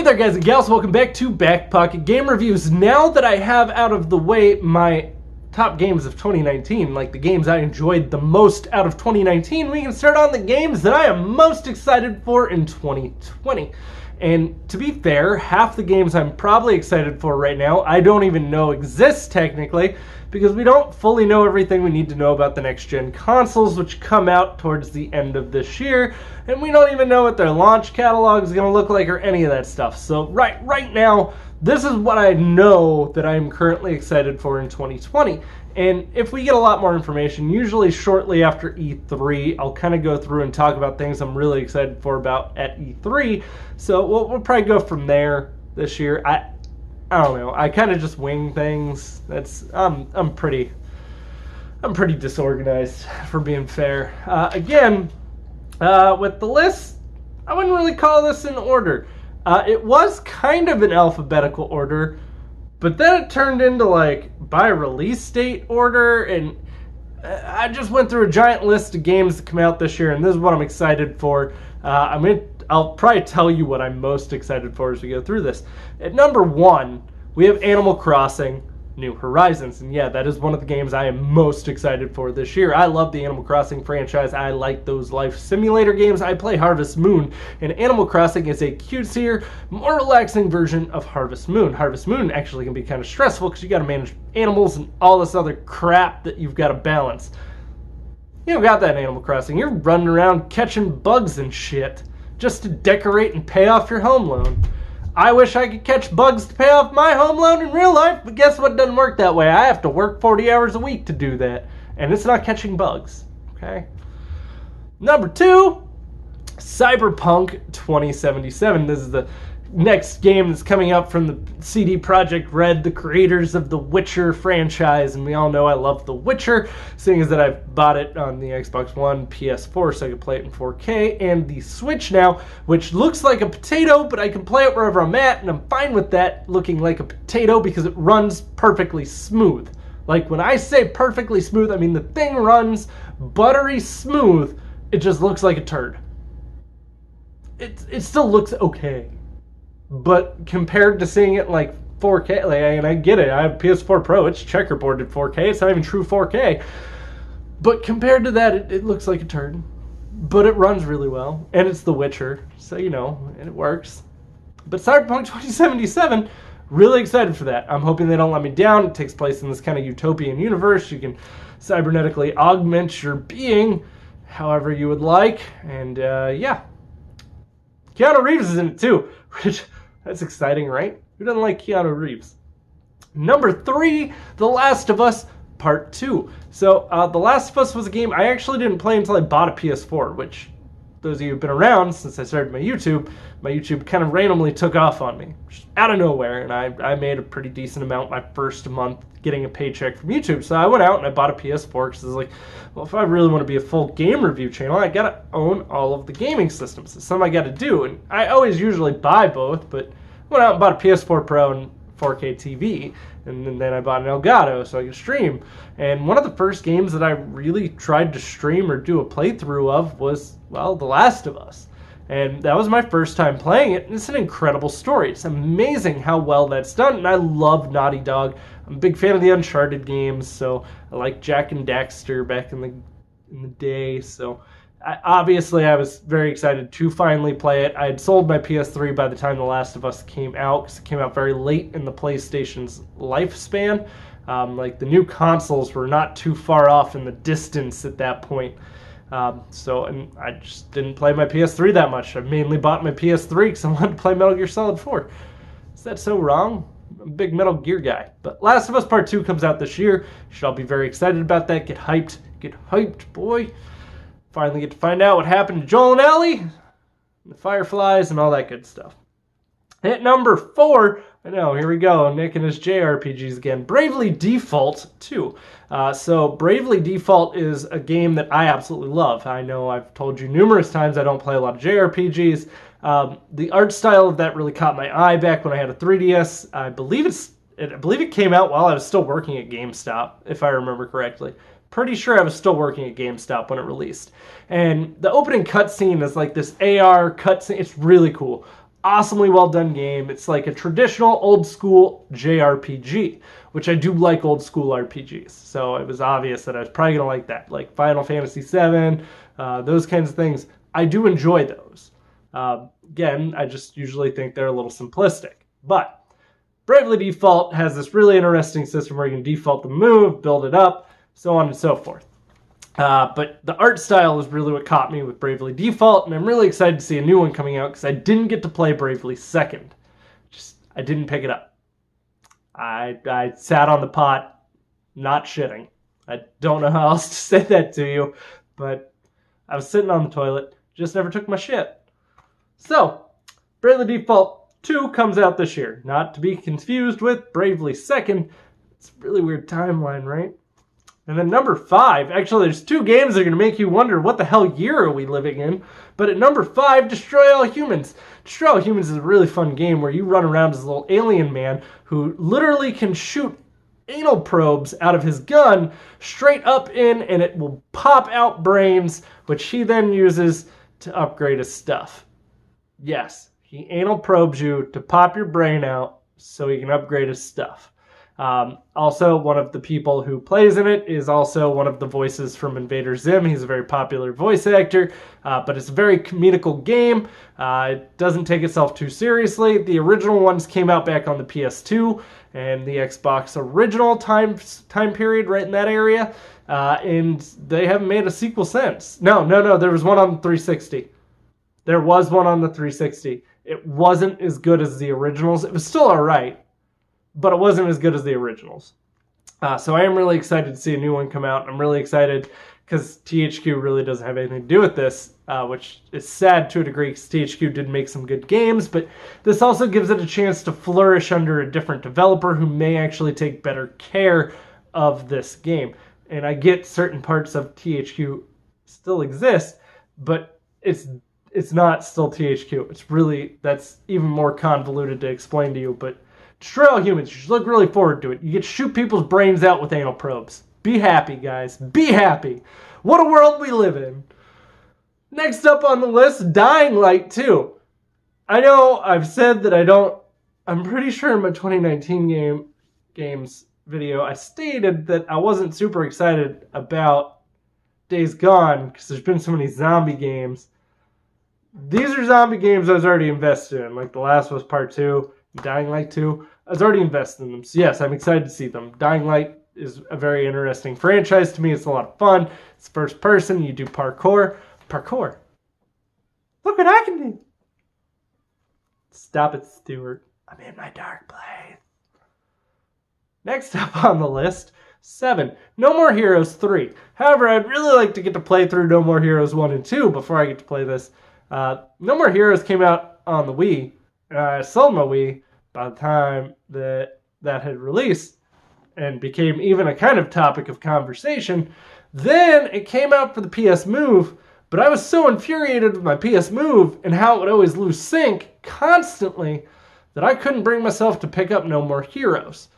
there, guys and gals, welcome back to Back Pocket Game Reviews. Now that I have out of the way my top games of 2019, like the games I enjoyed the most out of 2019, we can start on the games that I am most excited for in 2020. And to be fair, half the games I'm probably excited for right now, I don't even know exist technically, because we don't fully know everything we need to know about the next-gen consoles, which come out towards the end of this year, and we don't even know what their launch catalog is going to look like or any of that stuff. So right now, this is what I know that I'm currently excited for in 2020. And if we get a lot more information, usually shortly after E3, I'll kind of go through and talk about things I'm really excited for about at E3. So we'll probably go from there this year. I don't know. I kind of just wing things. I'm pretty disorganized, for being fair. With the list, I wouldn't really call this in order. It was kind of an alphabetical order, but then it turned into like by release date order, and I just went through a giant list of games that come out this year, and this is what I'm excited for. I'll probably tell you what I'm most excited for as we go through this. At number 1, we have Animal Crossing New Horizons. And yeah, that is one of the games I am most excited for this year. I love the Animal Crossing franchise. I like those life simulator games. I play Harvest Moon, and Animal Crossing is a cutesier, more relaxing version of Harvest Moon. Harvest Moon actually can be kind of stressful because you got to manage animals and all this other crap that you've got to balance. You don't got that in Animal Crossing. You're running around catching bugs and shit just to decorate and pay off your home loan. I wish I could catch bugs to pay off my home loan in real life, but guess what? It doesn't work that way. I have to work 40 hours a week to do that, and it's not catching bugs, okay? Number 2, Cyberpunk 2077. This is the next game that's coming out from the CD Projekt Red, the creators of the Witcher franchise, and we all know I love The Witcher, seeing as that I've bought it on the Xbox One, PS4, so I can play it in 4K, and the Switch now, which looks like a potato, but I can play it wherever I'm at, and I'm fine with that looking like a potato because it runs perfectly smooth. Like, when I say perfectly smooth, I mean the thing runs buttery smooth. It just looks like a turd. It still looks okay. But compared to seeing it like 4K, and I get it, I have PS4 Pro, it's checkerboarded 4K, it's not even true 4K. But compared to that, it looks like a turd. But it runs really well, and it's The Witcher, so you know, and it works. But Cyberpunk 2077, really excited for that. I'm hoping they don't let me down. It takes place in this kind of utopian universe. You can cybernetically augment your being however you would like, and yeah. Keanu Reeves is in it too, which, that's exciting, right? Who doesn't like Keanu Reeves? Number 3, The Last of Us Part 2. So, The Last of Us was a game I actually didn't play until I bought a PS4, which, those of you who've been around since I started my YouTube kind of randomly took off on me, just out of nowhere, and I made a pretty decent amount my first month getting a paycheck from YouTube. So I went out and I bought a PS4 because I was like, well, if I really want to be a full game review channel, I gotta own all of the gaming systems. It's something I gotta do, and I always usually buy both, but I went out and bought a PS4 Pro and 4K TV, and then I bought an Elgato so I could stream. And one of the first games that I really tried to stream or do a playthrough of was, well, The Last of Us. And that was my first time playing it, and it's an incredible story. It's amazing how well that's done, and I love Naughty Dog. I'm a big fan of the Uncharted games, so I like Jak and Daxter back in the day, so obviously I was very excited to finally play it. I had sold my PS3 by the time The Last of Us came out, because it came out very late in the PlayStation's lifespan. Like, the new consoles were not too far off in the distance at that point. And I just didn't play my PS3 that much. I mainly bought my PS3 because I wanted to play Metal Gear Solid 4. Is that so wrong? I'm a big Metal Gear guy. But Last of Us Part 2 comes out this year. You should all be very excited about that. Get hyped. Get hyped, boy. Finally get to find out what happened to Joel and Ellie, and the Fireflies, and all that good stuff. At number 4, I know, here we go, Nick and his JRPGs again. Bravely Default 2. So Bravely Default is a game that I absolutely love. I know I've told you numerous times I don't play a lot of JRPGs. The art style of that really caught my eye back when I had a 3DS. I believe it came out while I was still working at GameStop, if I remember correctly. Pretty sure I was still working at GameStop when it released. And the opening cutscene is like this AR cutscene. It's really cool. awesomely well done game. It's like a traditional old school JRPG, which I do like old school RPGs. So it was obvious that I was probably going to like that. Like Final Fantasy VII, those kinds of things. I do enjoy those. Again, I just usually think they're a little simplistic. But Bravely Default has this really interesting system where you can default the move, build it up, so on and so forth. But the art style is really what caught me with Bravely Default, and I'm really excited to see a new one coming out because I didn't get to play Bravely Second. I didn't pick it up. I sat on the pot, not shitting. I don't know how else to say that to you, but I was sitting on the toilet, just never took my shit. So, Bravely Default 2 comes out this year. Not to be confused with Bravely Second. It's a really weird timeline, right? And then number 5, actually there's 2 games that are going to make you wonder what the hell year are we living in. But at number 5, Destroy All Humans. Destroy All Humans is a really fun game where you run around as a little alien man who literally can shoot anal probes out of his gun straight up in, and it will pop out brains, which he then uses to upgrade his stuff. Yes, he anal probes you to pop your brain out so he can upgrade his stuff. Also, one of the people who plays in it is also one of the voices from Invader Zim. He's a very popular voice actor, but it's a very comedical game. It doesn't take itself too seriously. The original ones came out back on the PS2 and the Xbox original time period, right in that area, and they haven't made a sequel since. No, there was one on the 360. There was one on the 360. It wasn't as good as the originals. It was still alright, but it wasn't as good as the originals. So I am really excited to see a new one come out. I'm really excited because THQ really doesn't have anything to do with this, which is sad to a degree because THQ did make some good games, but this also gives it a chance to flourish under a different developer who may actually take better care of this game. And I get certain parts of THQ still exist, but it's not still THQ. It's really, that's even more convoluted to explain to you, but Destroy All Humans, you should look really forward to it. You get to shoot people's brains out with anal probes. Be happy, guys. Be happy. What a world we live in. Next up on the list, Dying Light 2. I know I've said that I'm pretty sure in my 2019 games video, I stated that I wasn't super excited about Days Gone because there's been so many zombie games. These are zombie games I was already invested in, like The Last of Us Part 2, Dying Light 2. I was already invested in them, so yes, I'm excited to see them. Dying Light is a very interesting franchise to me. It's a lot of fun. It's first person. You do parkour. Parkour. Look what I can do. Stop it, Stuart. I'm in my dark place. Next up on the list, 7. No More Heroes 3. However, I'd really like to get to play through No More Heroes 1 and 2 before I get to play this. No More Heroes came out on the Wii. I sold my Wii by the time that had released and became even a kind of topic of conversation. Then it came out for the PS Move, but I was so infuriated with my PS Move and how it would always lose sync constantly that I couldn't bring myself to pick up No More Heroes.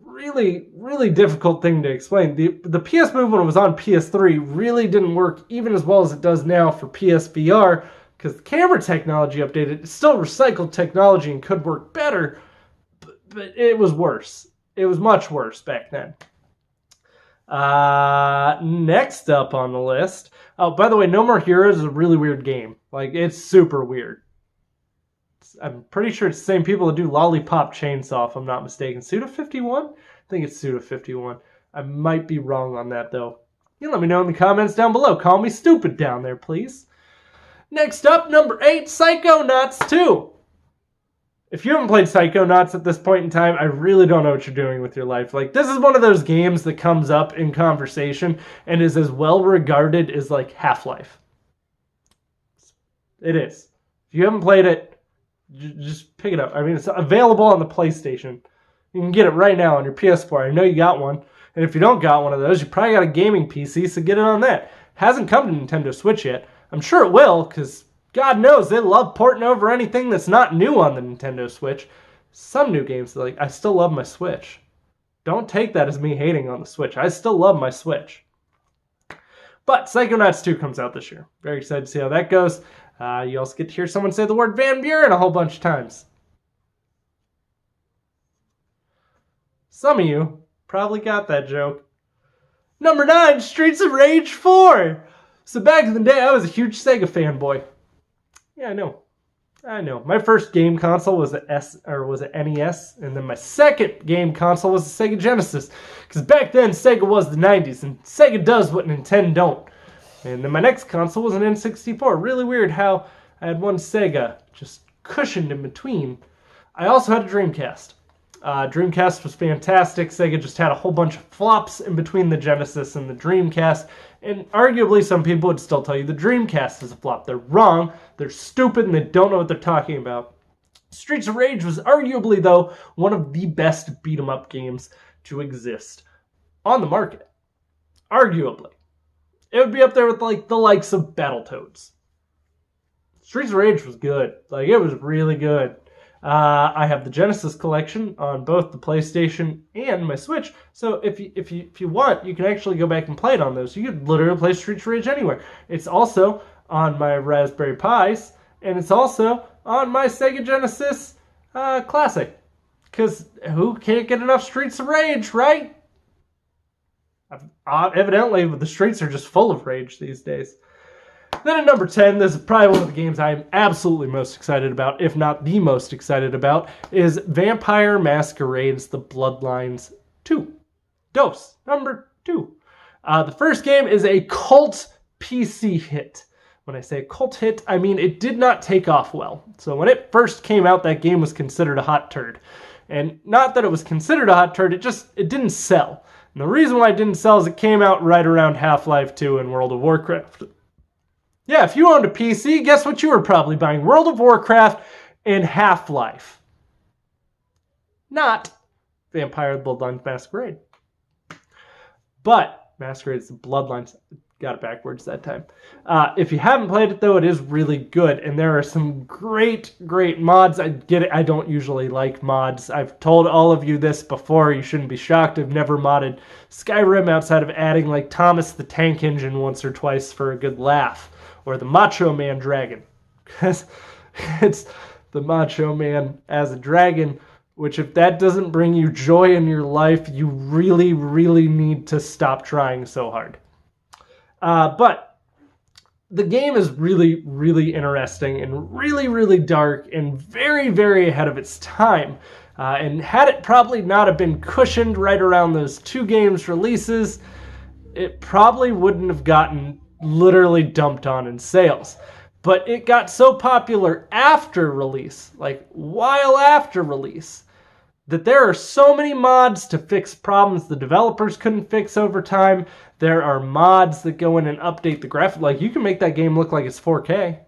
Really, really difficult thing to explain. The PS Move when it was on PS3 really didn't work even as well as it does now for PSVR because the camera technology updated. It's still recycled technology and could work better, but it was worse. It was much worse back then. Next up on the list. Oh, by the way, No More Heroes is a really weird game. Like, it's super weird. I'm pretty sure it's the same people that do Lollipop Chainsaw, if I'm not mistaken. Suda51? I think it's Suda51. I might be wrong on that, though. You let me know in the comments down below. Call me stupid down there, please. Next up, number 8, Psychonauts 2. If you haven't played Psychonauts at this point in time, I really don't know what you're doing with your life. Like, this is one of those games that comes up in conversation and is as well regarded as, like, Half-Life. It is. If you haven't played it, just pick it up. I mean, it's available on the PlayStation. You can get it right now on your PS4. I know you got one. And if you don't got one of those, you probably got a gaming PC, so get it on that. Hasn't come to Nintendo Switch yet. I'm sure it will, because God knows they love porting over anything that's not new on the Nintendo Switch. Some new games, like, I still love my Switch. Don't take that as me hating on the Switch. I still love my Switch. But Psychonauts 2 comes out this year. Very excited to see how that goes. You also get to hear someone say the word Van Buren a whole bunch of times. Some of you probably got that joke. Number 9, Streets of Rage 4. So back in the day, I was a huge Sega fanboy. Yeah, I know. My first game console was an NES, and then my second game console was the Sega Genesis. Because back then, Sega was the 90s, and Sega does what Nintendo don't. And then my next console was an N64. Really weird how I had one Sega just cushioned in between. I also had a Dreamcast. Dreamcast was fantastic. Sega just had a whole bunch of flops in between the Genesis and the Dreamcast. And arguably, some people would still tell you the Dreamcast is a flop. They're wrong, they're stupid, and they don't know what they're talking about. Streets of Rage was arguably, though, one of the best beat-em-up games to exist on the market. Arguably. It would be up there with like the likes of Battletoads. Streets of Rage was good. Like, it was really good. I have the Genesis collection on both the PlayStation and my Switch. So if you want, you can actually go back and play it on those. You could literally play Streets of Rage anywhere. It's also on my Raspberry Pis, and it's also on my Sega Genesis Classic. Because who can't get enough Streets of Rage, right? Evidently, the streets are just full of rage these days. Then at number 10, this is probably one of the games I am absolutely most excited about, if not the most excited about, is Vampire Masquerades The Bloodlines 2. Number 2. The first game is a cult PC hit. When I say cult hit, I mean it did not take off well. So when it first came out, that game was considered a hot turd. And not that it was considered a hot turd, it didn't sell. And the reason why it didn't sell is it came out right around Half-Life 2 and World of Warcraft. Yeah, if you owned a PC, guess what you were probably buying? World of Warcraft and Half-Life. Not Vampire Bloodlines Masquerade. But Masquerade's the Bloodlines. Got it backwards that time. If you haven't played it, though, it is really good. And there are some great mods. I get it. I don't usually like mods. I've told all of you this before. You shouldn't be shocked. I've never modded Skyrim outside of adding like Thomas the Tank Engine once or twice for a good laugh. Or the Macho Man Dragon. Because it's the Macho Man as a dragon, which if that doesn't bring you joy in your life, you really, really need to stop trying so hard. But the game is really, really interesting and really, really dark and very, very ahead of its time. And had it probably not have been cushioned right around those 2 games releases, it probably wouldn't have gotten literally dumped on in sales. But it got so popular after release, like while after release, that there are so many mods to fix problems the developers couldn't fix over time. There are mods that go in and update the graphic. Like, you can make that game look like it's 4K.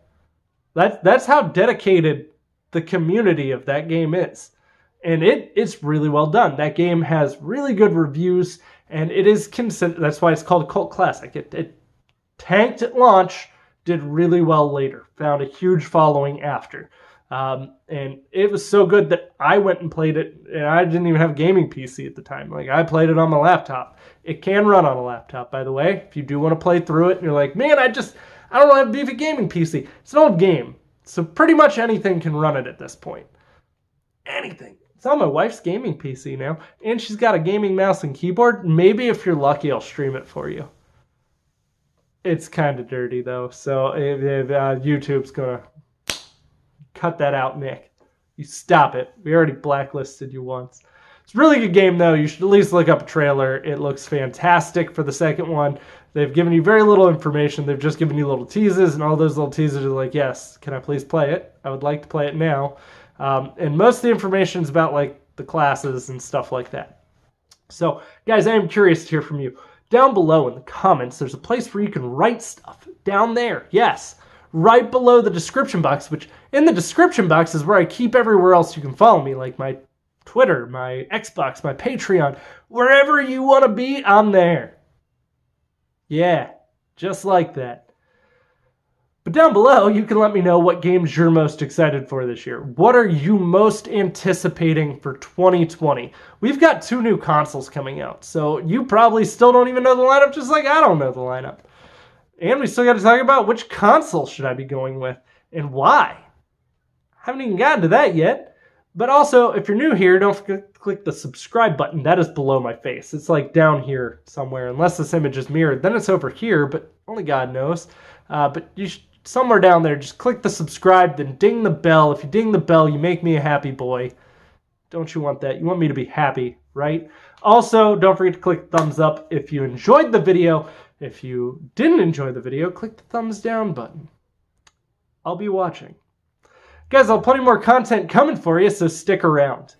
That's how dedicated the community of that game is. And it's really well done. That game has really good reviews, and it is considered, that's why it's called a cult classic. It tanked at launch, did really well later, found a huge following after. And it was so good that I went and played it, and I didn't even have a gaming PC at the time. Like, I played it on my laptop. It can run on a laptop, by the way, if you do want to play through it, and you're like, man, I don't have a beefy gaming PC. It's an old game, so pretty much anything can run it at this point. Anything. It's on my wife's gaming PC now, and she's got a gaming mouse and keyboard. Maybe if you're lucky, I'll stream it for you. It's kind of dirty, though, so YouTube's going to cut that out, Nick. You stop it. We already blacklisted you once. It's a really good game, though. You should at least look up a trailer. It looks fantastic for the second one. They've given you very little information. They've just given you little teases, and all those little teases are like, yes, can I please play it? I would like to play it now. And most of the information is about, like, the classes and stuff like that. So, guys, I am curious to hear from you. Down below in the comments, there's a place where you can write stuff. Down there, yes. Right below the description box, which in the description box is where I keep everywhere else you can follow me, like my Twitter, my Xbox, my Patreon. Wherever you want to be, I'm there. Yeah, just like that. But down below, you can let me know what games you're most excited for this year. What are you most anticipating for 2020? We've got 2 new consoles coming out, so you probably still don't even know the lineup, just like I don't know the lineup. And we still got to talk about which console should I be going with. and why. I haven't even gotten to that yet. But also, if you're new here, don't forget to click the subscribe button. That is below my face. It's like down here somewhere. Unless this image is mirrored, then it's over here, but only God knows. But you should, somewhere down there, just click the subscribe, then ding the bell. If you ding the bell, you make me a happy boy. Don't you want that? You want me to be happy, right? Also, don't forget to click thumbs up if you enjoyed the video. If you didn't enjoy the video, click the thumbs down button. I'll be watching. Guys, I'll have plenty more content coming for you, so stick around.